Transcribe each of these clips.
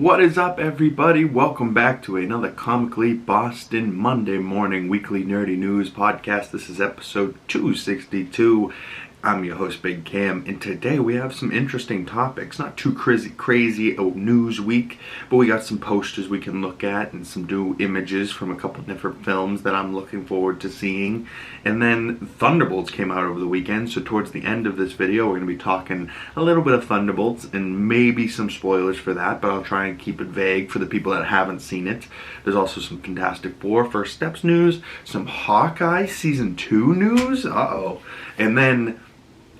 What is up, everybody? Welcome back to another Comically Boston Monday morning weekly nerdy news podcast. This is episode 262. I'm your host, Big Cam, and today we have some interesting topics. Not too crazy a news week, but we got some posters we can look at and some new images from a couple different films that I'm looking forward to seeing. And then Thunderbolts came out over the weekend, so towards the end of this video we're going to be talking a little bit of Thunderbolts and maybe some spoilers for that, but I'll try and keep it vague for the people that haven't seen it. There's also some Fantastic Four First Steps news, some Hawkeye Season 2 news, and then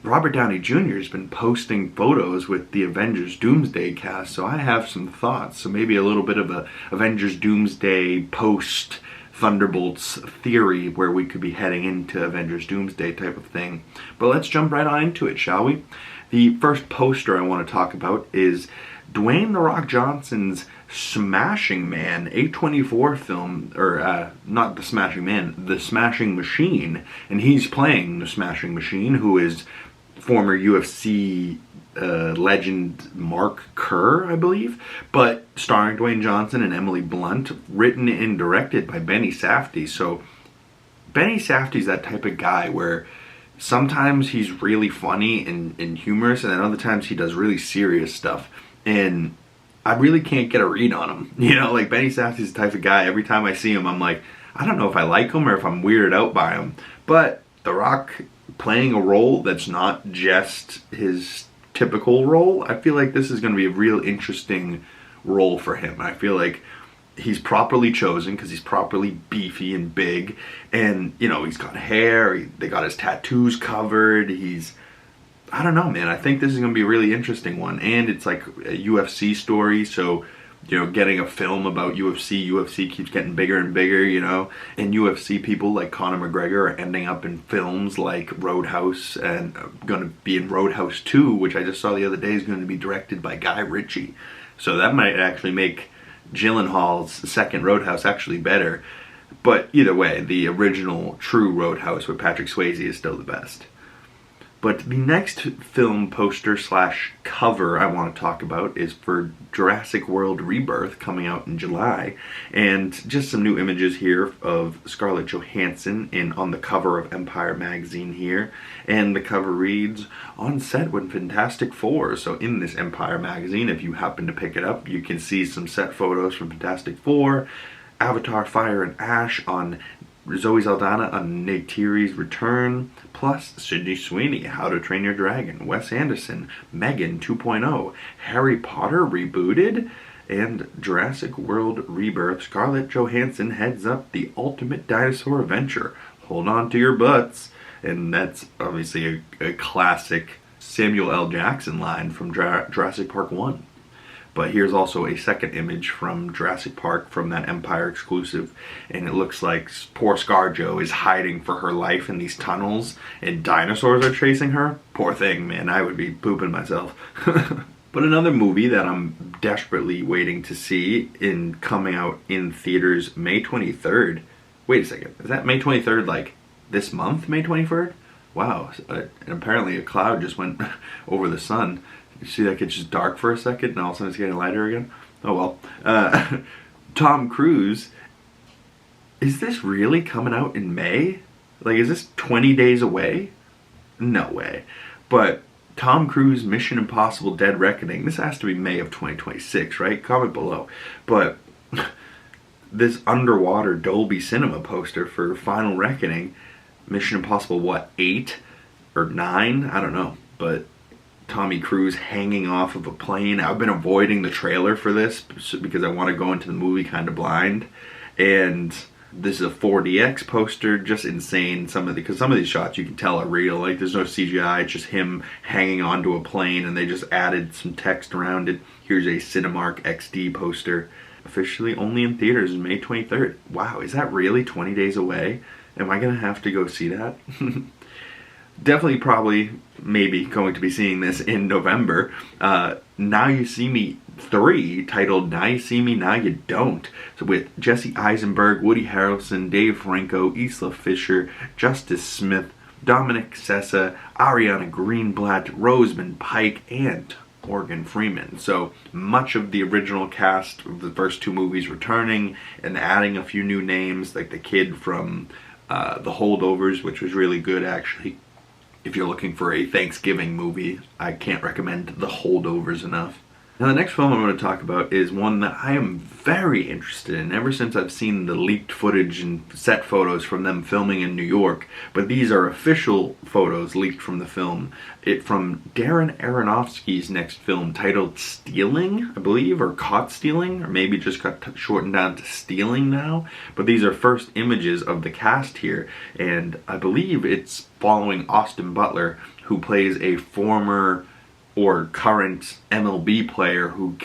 Robert Downey Jr. has been posting photos with the Avengers Doomsday cast, so I have some thoughts. So maybe a little bit of a Avengers Doomsday post Thunderbolts theory where we could be heading into Avengers Doomsday type of thing. But let's jump right on into it, shall we? The first poster I want to talk about is Dwayne "The Rock" Johnson's Smashing Man A24 film, or not The Smashing Man, The Smashing Machine, and he's playing the Smashing Machine, who is former UFC legend Mark Kerr, I believe, but starring Dwayne Johnson and Emily Blunt, written and directed by Benny Safdie. So Benny Safdie's that type of guy where sometimes he's really funny and humorous, and then other times he does really serious stuff, and I really can't get a read on him. You know, like Benny Safdie's the type of guy, every time I see him, I'm like, I don't know if I like him or if I'm weirded out by him. But The Rock playing a role that's not just his typical role, I feel like this is going to be a real interesting role for him. I feel like he's properly chosen because he's properly beefy and big, and you know, he's got hair, they got his tattoos covered, I don't know, man, I think this is going to be a really interesting one, and it's like a UFC story, so you know, getting a film about UFC keeps getting bigger and bigger, you know, and UFC people like Conor McGregor are ending up in films like Roadhouse, and going to be in Roadhouse 2, which I just saw the other day is going to be directed by Guy Ritchie, so that might actually make Gyllenhaal's second Roadhouse actually better. But either way, the original true Roadhouse with Patrick Swayze is still the best. But the next film poster slash cover I want to talk about is for Jurassic World Rebirth, coming out in July. And just some new images here of Scarlett Johansson on the cover of Empire magazine here. And the cover reads, "On set with Fantastic Four." So in this Empire magazine, if you happen to pick it up, you can see some set photos from Fantastic Four, Avatar Fire and Ash on Zoe Saldana on Neytiri's return, plus Sydney Sweeney, How to Train Your Dragon, Wes Anderson, Megan 2.0, Harry Potter rebooted, and Jurassic World Rebirth. Scarlett Johansson heads up the ultimate dinosaur adventure. Hold on to your butts. And that's obviously a classic Samuel L. Jackson line from Jurassic Park 1. But here's also a second image from Jurassic Park from that Empire exclusive, and it looks like poor ScarJo is hiding for her life in these tunnels and dinosaurs are chasing her. Poor thing, man, I would be pooping myself. But another movie that I'm desperately waiting to see coming out in theaters May 23rd. Wait a second, is that May 23rd like this month, May 23rd? Wow, and apparently a cloud just went over the sun. You see that it's just dark for a second and all of a sudden it's getting lighter again? Oh well. Tom Cruise, is this really coming out in May? Like, is this 20 days away? No way. But Tom Cruise, Mission Impossible Dead Reckoning, this has to be May of 2026, right? Comment below. But this underwater Dolby Cinema poster for Final Reckoning, Mission Impossible, what, 8 or 9? I don't know, but Tommy Cruise hanging off of a plane. I've been avoiding the trailer for this because I want to go into the movie kind of blind. And this is a 4DX poster, just insane. Because some of these shots you can tell are real. Like, there's no CGI, it's just him hanging onto a plane, and they just added some text around it. Here's a Cinemark XD poster. Officially only in theaters on May 23rd. Wow, is that really 20 days away? Am I going to have to go see that? Definitely, probably, maybe going to be seeing this in November. Now You See Me 3, titled Now You See Me, Now You Don't. So with Jesse Eisenberg, Woody Harrelson, Dave Franco, Isla Fisher, Justice Smith, Dominic Sessa, Ariana Greenblatt, Rosamund Pike, and Morgan Freeman. So much of the original cast of the first two movies returning and adding a few new names, like the kid from The Holdovers, which was really good actually. If you're looking for a Thanksgiving movie, I can't recommend The Holdovers enough. Now the next film I'm going to talk about is one that I am very interested in ever since I've seen the leaked footage and set photos from them filming in New York. But these are official photos leaked from the film. From Daren Arronofsky's next film titled Stealing, I believe, or Caught Stealing, or maybe just got shortened down to Stealing now. But these are first images of the cast here, and I believe it's following Austin Butler, who plays a former or current MLB player who,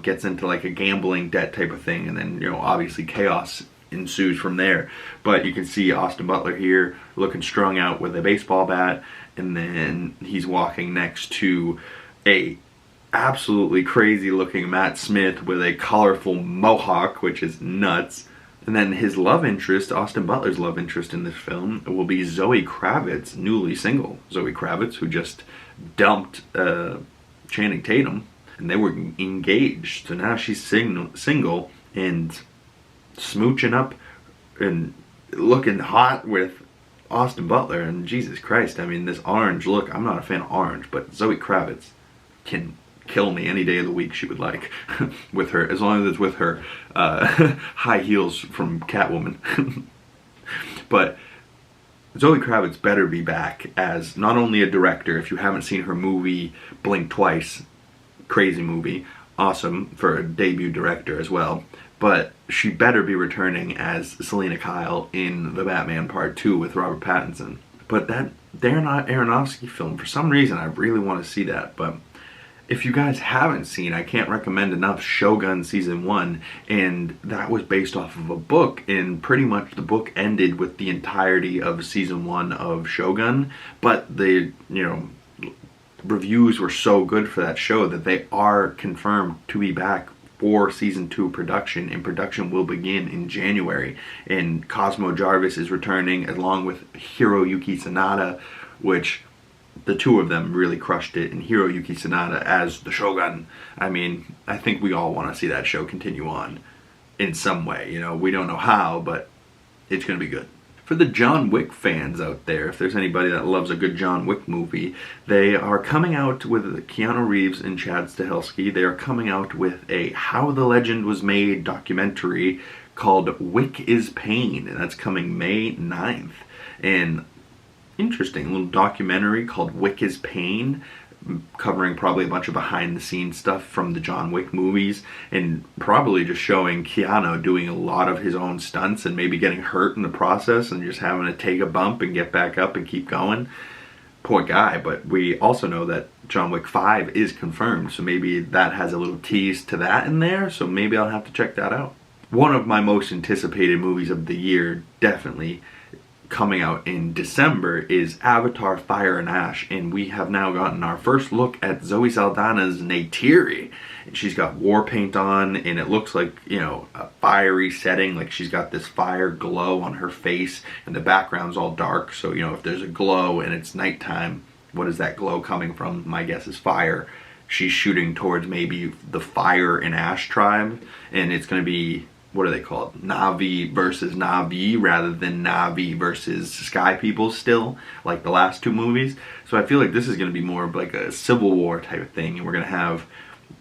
gets into like a gambling debt type of thing, and then, obviously chaos ensues from there. But you can see Austin Butler here looking strung out with a baseball bat, and then he's walking next to a absolutely crazy looking Matt Smith with a colorful mohawk, which is nuts. And then his love interest, Austin Butler's love interest in this film, will be Zoe Kravitz, newly single. Zoe Kravitz, who just dumped Channing Tatum, and they were engaged. So now she's single and smooching up and looking hot with Austin Butler. And Jesus Christ, I mean, this orange look, I'm not a fan of orange, but Zoe Kravitz can kill me any day of the week she would like with her, as long as it's with her high heels from Catwoman. But Zoe Kravitz better be back as not only a director. If you haven't seen her movie Blink Twice, crazy movie, awesome for a debut director as well, but she better be returning as Selina Kyle in The Batman Part 2 with Robert Pattinson. But that Darren Aronofsky film, for some reason I really want to see that. But if you guys haven't seen, I can't recommend enough Shogun Season 1, and that was based off of a book, and pretty much the book ended with the entirety of Season 1 of Shogun, but the, reviews were so good for that show that they are confirmed to be back for Season 2 production, and production will begin in January, and Cosmo Jarvis is returning along with Hiroyuki Sanada, which the two of them really crushed it, and Hiroyuki Sanada as the Shogun. I mean, I think we all want to see that show continue on in some way. We don't know how, but it's going to be good. For the John Wick fans out there, if there's anybody that loves a good John Wick movie, they are coming out with Keanu Reeves and Chad Stahelski. They are coming out with a How the Legend Was Made documentary called Wick is Pain, and that's coming May 9th. And interesting little documentary called Wick is Pain, covering probably a bunch of behind the scenes stuff from the John Wick movies, and probably just showing Keanu doing a lot of his own stunts and maybe getting hurt in the process and just having to take a bump and get back up and keep going. Poor guy. But we also know that John Wick 5 is confirmed, so maybe that has a little tease to that in there, so maybe I'll have to check that out. One of my most anticipated movies of the year, definitely coming out in December, is Avatar Fire and Ash, and we have now gotten our first look at Zoe Saldana's Neytiri. And she's got war paint on, and it looks like, a fiery setting, like she's got this fire glow on her face, and the background's all dark, so, if there's a glow and it's nighttime, what is that glow coming from? My guess is fire. She's shooting towards maybe the Fire and Ash tribe, and it's going to be, what are they called? Na'vi versus Na'vi rather than Na'vi versus Sky People still, like the last two movies. So I feel like this is going to be more of like a Civil War type of thing, and we're going to have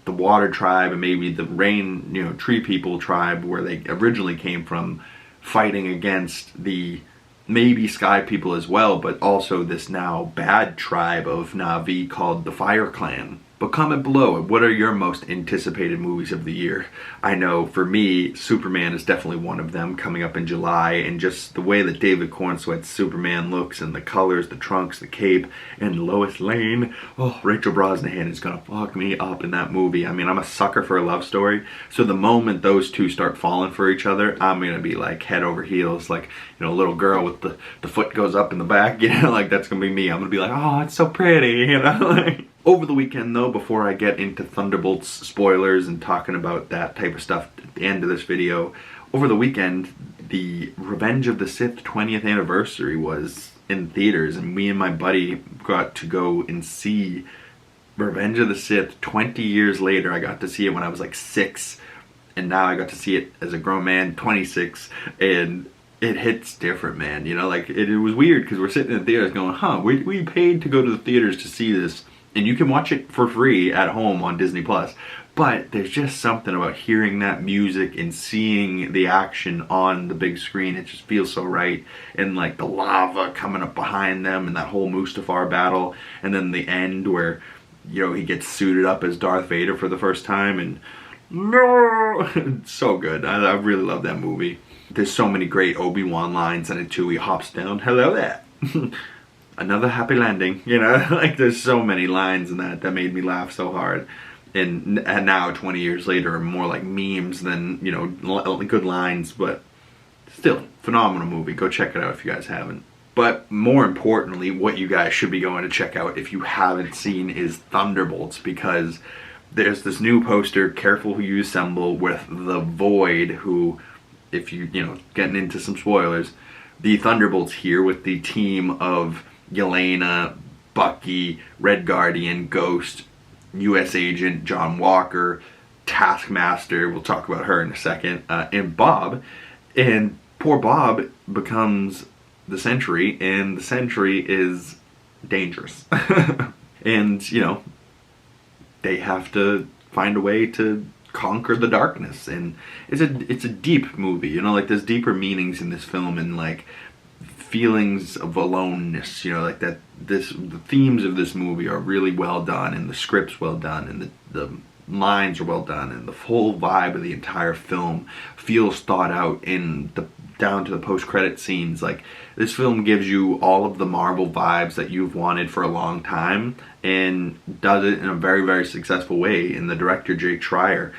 the Water Tribe and maybe the Rain, Tree People tribe where they originally came from, fighting against the maybe Sky People as well, but also this now bad tribe of Na'vi called the Fire Clan. But comment below, what are your most anticipated movies of the year? I know for me, Superman is definitely one of them, coming up in July, and just the way that David Cornsweet's Superman looks, and the colors, the trunks, the cape, and Lois Lane. Oh, Rachel Brosnahan is gonna fuck me up in that movie. I mean, I'm a sucker for a love story, so the moment those two start falling for each other, I'm gonna be like head over heels, like, a little girl with the foot goes up in the back, like that's gonna be me. I'm gonna be like, oh, it's so pretty, like. Over the weekend, though, before I get into Thunderbolts spoilers and talking about that type of stuff at the end of this video, over the weekend, the Revenge of the Sith 20th anniversary was in theaters, and me and my buddy got to go and see Revenge of the Sith, 20 years later, I got to see it when I was like 6, and now I got to see it as a grown man, 26, and it hits different, man. You know, like, it was weird because we're sitting in the theaters going, we paid to go to the theaters to see this, and you can watch it for free at home on Disney+. But there's just something about hearing that music and seeing the action on the big screen. It just feels so right. And like the lava coming up behind them and that whole Mustafar battle. And then the end where, you know, he gets suited up as Darth Vader for the first time. And no, it's so good. I really love that movie. There's so many great Obi-Wan lines in it too. He hops down, hello there. Another happy landing. You know, like there's so many lines in that made me laugh so hard. And now 20 years later are more like memes than, you know, good lines, but still phenomenal movie. Go check it out if you guys haven't. But more importantly, what you guys should be going to check out if you haven't seen is Thunderbolts, because there's this new poster, careful who you assemble, with the Void, who, if you know, getting into some spoilers, the Thunderbolts here with the team of Yelena, Bucky, Red Guardian, Ghost, U.S. Agent, John Walker, Taskmaster, we'll talk about her in a second, and Bob. And poor Bob becomes the Sentry, and the Sentry is dangerous. And, you know, they have to find a way to conquer the darkness. And it's a deep movie, you know, like there's deeper meanings in this film, and like feelings of aloneness, you know, like that. The themes of this movie are really well done, and the script's well done, and the lines are well done, and the whole vibe of the entire film feels thought out down to the post-credit scenes. Like, this film gives you all of the Marvel vibes that you've wanted for a long time, and does it in a very, very successful way. And the director, Jake Schreier,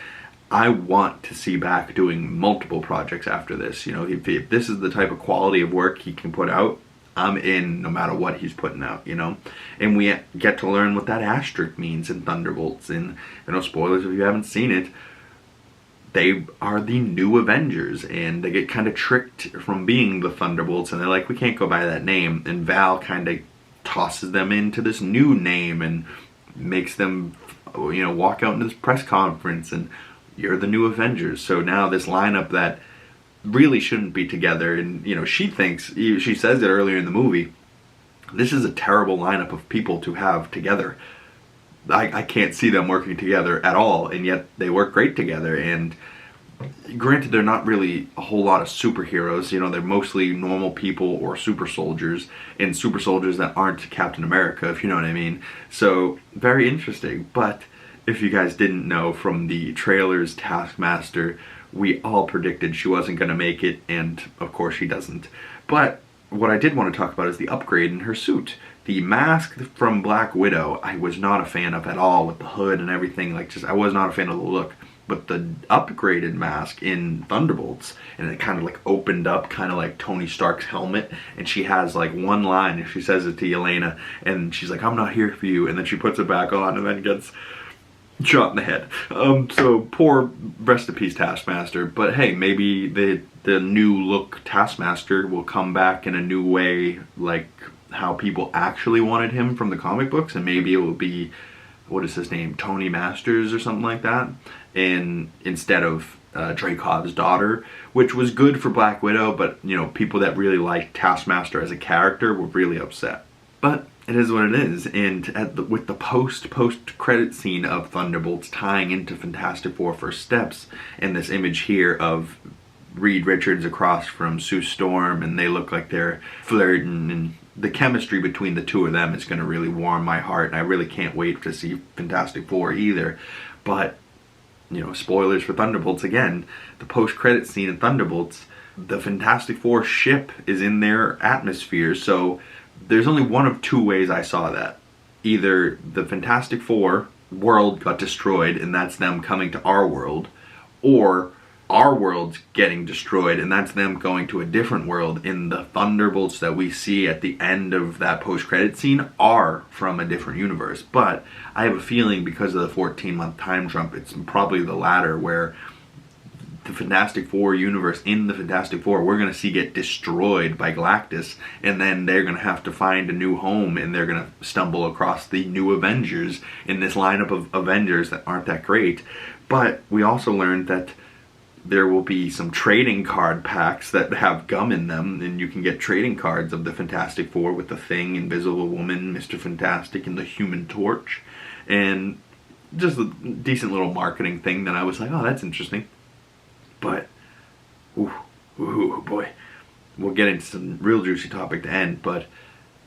I want to see back doing multiple projects after this. You know, if this is the type of quality of work he can put out, I'm in no matter what he's putting out, you know? And we get to learn what that asterisk means in Thunderbolts. And, you know, spoilers if you haven't seen it, they are the new Avengers, and they get kind of tricked from being the Thunderbolts, and they're like, we can't go by that name. And Val kind of tosses them into this new name and makes them, you know, walk out into this press conference, and you're the new Avengers. So now this lineup that really shouldn't be together, and you know, she says it earlier in the movie, this is a terrible lineup of people to have together. I can't see them working together at all, and yet they work great together. And granted, they're not really a whole lot of superheroes, you know, they're mostly normal people or super soldiers, and super soldiers that aren't Captain America, if you know what I mean. So very interesting. But if you guys didn't know from the trailers, Taskmaster, we all predicted she wasn't going to make it, and of course she doesn't. But what I did want to talk about is the upgrade in her suit. The mask from Black Widow, I was not a fan of at all, with the hood and everything. Like, just, I was not a fan of the look. But the upgraded mask in Thunderbolts, and it kind of like opened up, kind of like Tony Stark's helmet, and she has like one line, and she says it to Yelena, and she's like, I'm not here for you, and then she puts it back on, and then gets shot in the head. So poor, rest in peace, Taskmaster. But hey, maybe the new look Taskmaster will come back in a new way, like how people actually wanted him from the comic books, and maybe it will be, what is his name, Tony Masters or something like that, and instead of Dreykov's daughter, which was good for Black Widow, but you know, people that really liked Taskmaster as a character were really upset. But it is what it is, and with the post-credit scene of Thunderbolts tying into Fantastic Four First Steps, and this image here of Reed Richards across from Sue Storm, and they look like they're flirting, and the chemistry between the two of them is going to really warm my heart, and I really can't wait to see Fantastic Four either. But, you know, spoilers for Thunderbolts again, the post-credit scene in Thunderbolts, the Fantastic Four ship is in their atmosphere, so there's only one of two ways I saw that. Either the Fantastic Four world got destroyed, and that's them coming to our world, or our world's getting destroyed, and that's them going to a different world, and the Thunderbolts that we see at the end of that post-credit scene are from a different universe. But I have a feeling, because of the 14-month time jump, it's probably the latter, where the Fantastic Four universe in the Fantastic Four, we're going to see get destroyed by Galactus, and then they're going to have to find a new home, and they're going to stumble across the new Avengers in this lineup of Avengers that aren't that great. But we also learned that there will be some trading card packs that have gum in them, and you can get trading cards of the Fantastic Four with the Thing, Invisible Woman, Mr. Fantastic, and the Human Torch. And just a decent little marketing thing that I was like, oh, that's interesting. But, boy, we'll get into some real juicy topic to end, but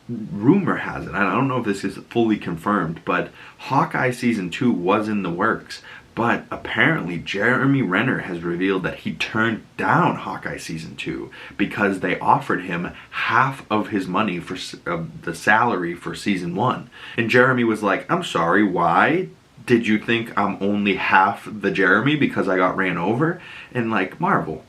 rumor has it, I don't know if this is fully confirmed, but Hawkeye Season 2 was in the works, but apparently Jeremy Renner has revealed that he turned down Hawkeye Season 2 because they offered him half of his money for the salary for Season 1. And Jeremy was like, I'm sorry, why? Did you think I'm only half the Jeremy because I got ran over? And like, Marvel,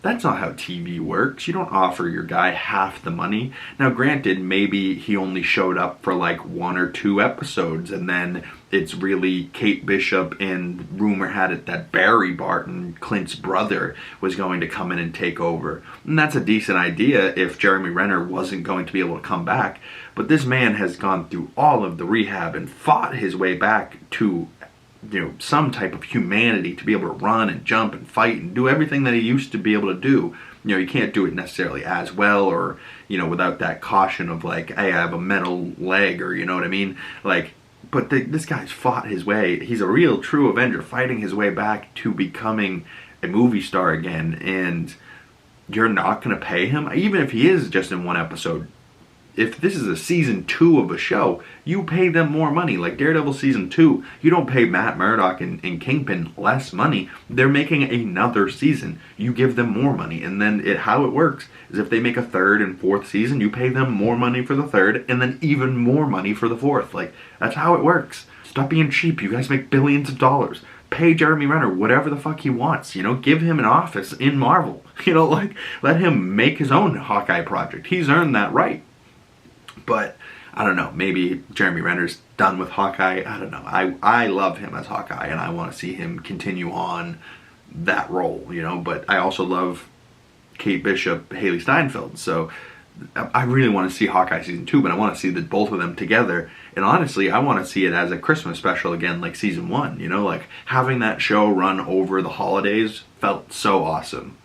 that's not how TV works. You don't offer your guy half the money. Now granted, maybe he only showed up for like 1 or 2 episodes, and then it's really Kate Bishop, and rumor had it that Barry Barton, Clint's brother, was going to come in and take over. And that's a decent idea if Jeremy Renner wasn't going to be able to come back. But this man has gone through all of the rehab and fought his way back to, some type of humanity, to be able to run and jump and fight and do everything that he used to be able to do. You can't do it necessarily as well, or, without that caution of like, hey, I have a metal leg, or you know what I mean? Like, but this guy's fought his way. He's a real true Avenger, fighting his way back to becoming a movie star again, and you're not going to pay him? Even if he is just in 1 episode, if this is a season 2 of a show, you pay them more money. Like Daredevil season 2, you don't pay Matt Murdock and Kingpin less money. They're making another season. You give them more money. And then how it works is if they make a 3rd and 4th season, you pay them more money for the 3rd and then even more money for the 4th. Like, that's how it works. Stop being cheap. You guys make billions of dollars. Pay Jeremy Renner whatever the fuck he wants. Give him an office in Marvel. Let him make his own Hawkeye project. He's earned that right. But I don't know, maybe Jeremy Renner's done with Hawkeye. I don't know. I love him as Hawkeye, and I want to see him continue on that role, But I also love Kate Bishop, Haley Steinfeld. So I really want to see Hawkeye season 2, but I want to see both of them together. And honestly, I want to see it as a Christmas special again, like season 1. Like having that show run over the holidays felt so awesome.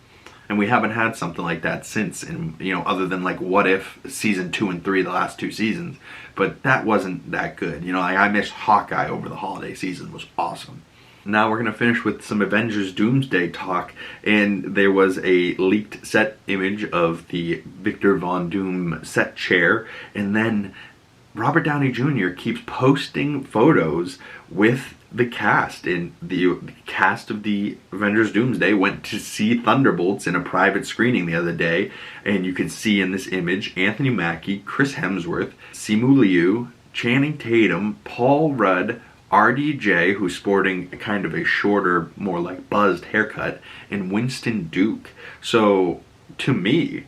And we haven't had something like that since, other than like What If season 2 and 3, the last 2 seasons. But that wasn't that good. I missed Hawkeye over the holiday season. It was awesome. Now we're going to finish with some Avengers Doomsday talk. And there was a leaked set image of the Victor Von Doom set chair. And then Robert Downey Jr. keeps posting photos with the cast, and the cast of the Avengers Doomsday went to see Thunderbolts in a private screening the other day, and you can see in this image Anthony Mackie, Chris Hemsworth, Simu Liu, Channing Tatum, Paul Rudd, RDJ, who's sporting kind of a shorter, more like buzzed haircut, and Winston Duke. So, to me,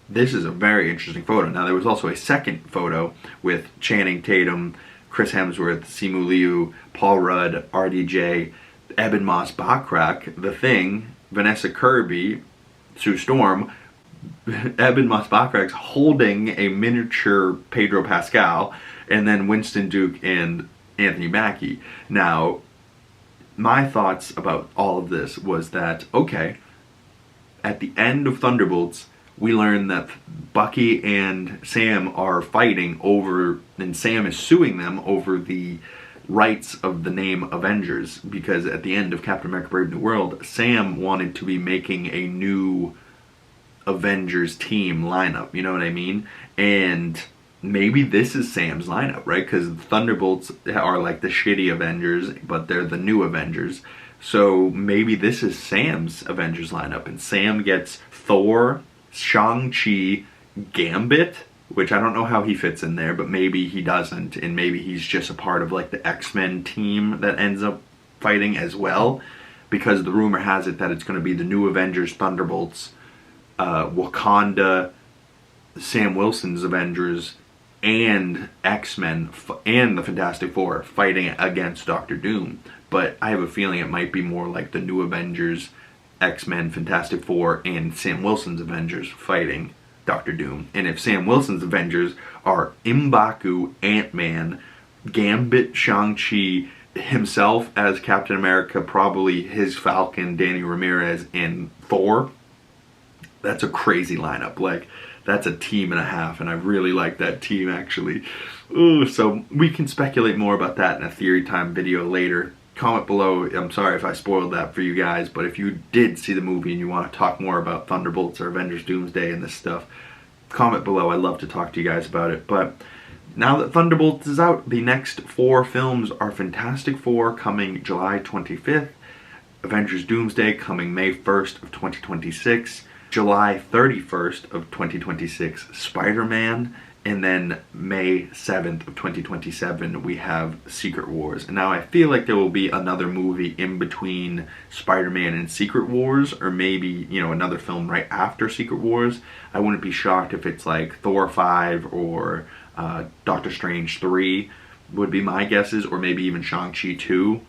this is a very interesting photo. Now, there was also a second photo with Channing Tatum, Chris Hemsworth, Simu Liu, Paul Rudd, RDJ, Ebon Moss-Backrack, The Thing, Vanessa Kirby, Sue Storm. Ebon Moss-Backrack's holding a miniature Pedro Pascal, and then Winston Duke and Anthony Mackie. Now, my thoughts about all of this was that, okay, at the end of Thunderbolts, we learn that Bucky and Sam are fighting over, and Sam is suing them over the rights of the name Avengers, because at the end of Captain America Brave New World, Sam wanted to be making a new Avengers team lineup, you know what I mean? And maybe this is Sam's lineup, right? Because Thunderbolts are like the shitty Avengers, but they're the new Avengers. So maybe this is Sam's Avengers lineup, and Sam gets Thor, Shang-Chi, Gambit, which I don't know how he fits in there, but maybe he doesn't, and maybe he's just a part of like the X-Men team that ends up fighting as well, because the rumor has it that it's going to be the new Avengers, Thunderbolts, Wakanda, Sam Wilson's Avengers, and X-Men and the Fantastic Four fighting against Doctor Doom. But I have a feeling it might be more like the new Avengers, X-Men, Fantastic Four, and Sam Wilson's Avengers fighting Doctor Doom. And if Sam Wilson's Avengers are M'Baku, Ant-Man, Gambit, Shang-Chi, himself as Captain America, probably his Falcon, Danny Ramirez, and Thor, that's a crazy lineup. Like, that's a team and a half, and I really like that team, actually. Ooh, so we can speculate more about that in a Theory Time video later. Comment below. I'm sorry if I spoiled that for you guys, but if you did see the movie and you want to talk more about Thunderbolts or Avengers Doomsday and this stuff, comment below. I'd love to talk to you guys about it. But now that Thunderbolts is out, the next 4 films are Fantastic Four coming July 25th, Avengers Doomsday coming May 1st of 2026, July 31st of 2026, Spider-Man, and then May 7th of 2027 we have Secret Wars. And now I feel like there will be another movie in between Spider-Man and Secret Wars, or maybe, you know, another film right after Secret Wars. I wouldn't be shocked if it's like Thor 5 or Doctor Strange 3 would be my guesses, or maybe even Shang-Chi 2.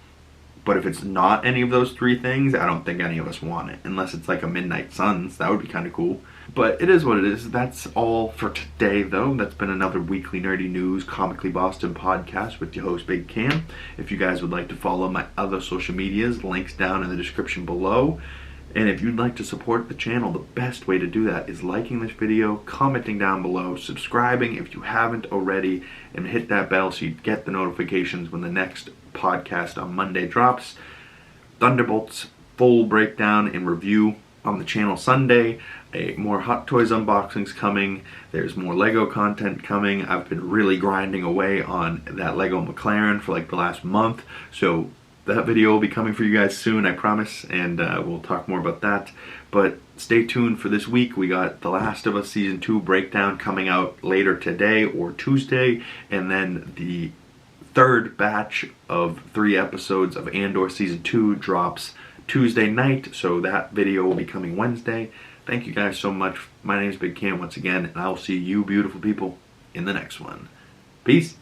But if it's not any of those 3 things, I don't think any of us want it. Unless it's like a Midnight Suns, that would be kind of cool. But it is what it is. That's all for today, though. That's been another weekly nerdy news, Comically Boston podcast with your host, Big Cam. If you guys would like to follow my other social medias, links down in the description below. And if you'd like to support the channel, the best way to do that is liking this video, commenting down below, subscribing if you haven't already, and hit that bell so you get the notifications when the next podcast on Monday drops. Thunderbolts full breakdown and review on the channel Sunday. More Hot Toys unboxings coming. There's more Lego content coming. I've been really grinding away on that Lego McLaren for like the last month. So that video will be coming for you guys soon, I promise. And we'll talk more about that. But stay tuned for this week. We got The Last of Us Season 2 breakdown coming out later today or Tuesday. And then the 3rd batch of 3 episodes of Andor Season 2 drops Tuesday night. So that video will be coming Wednesday. Thank you guys so much. My name is Big Cam once again, and I will see you beautiful people in the next one. Peace.